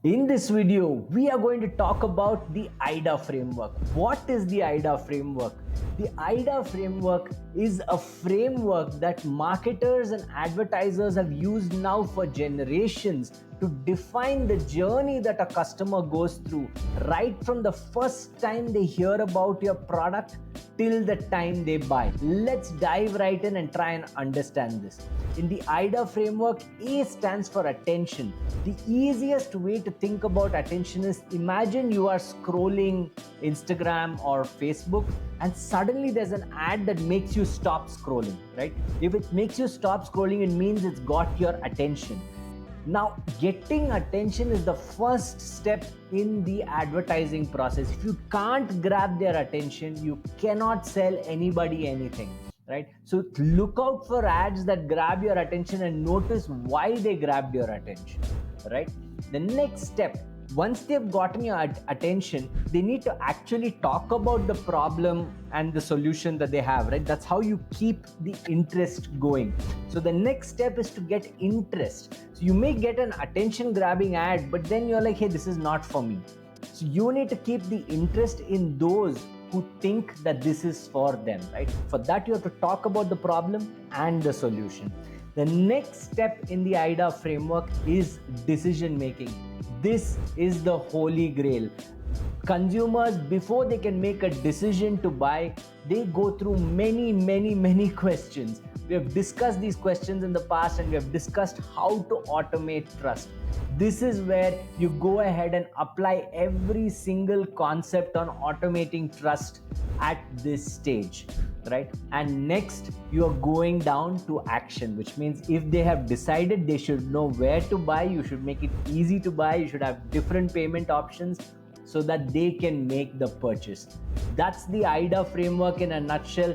In this video, we are going to talk about the AIDA framework. What is the AIDA framework? The AIDA framework is a framework that marketers and advertisers have used now for generations to define the journey that a customer goes through, right from the first time they hear about your product till the time they buy. Let's dive right in and try and understand this. In the AIDA framework, A stands for attention. The easiest way to think about attention is, imagine you are scrolling Instagram or Facebook and suddenly there's an ad that makes you stop scrolling, right? If it makes you stop scrolling, it means it's got your attention. Now, getting attention is the first step in the advertising process. If you can't grab their attention, you cannot sell anybody anything, right? So look out for ads that grab your attention and notice why they grabbed your attention, right? The next step, once they've gotten your attention, they need to actually talk about the problem and the solution that they have, right? That's how you keep the interest going. So the next step is to get interest. So you may get an attention grabbing ad, but then you're like, hey, this is not for me. So you need to keep the interest in those who think that this is for them, right? For that, you have to talk about the problem and the solution. The next step in the AIDA framework is decision making. This is the holy grail. Consumers, before they can make a decision to buy, they go through many questions. We have discussed these questions in the past and we have discussed how to automate trust. This is where you go ahead and apply every single concept on automating trust at this stage, right? And next, you are going down to action, which means if they have decided, they should know where to buy. You should make it easy to buy. You should have different payment options so that they can make the purchase. That's the AIDA framework in a nutshell.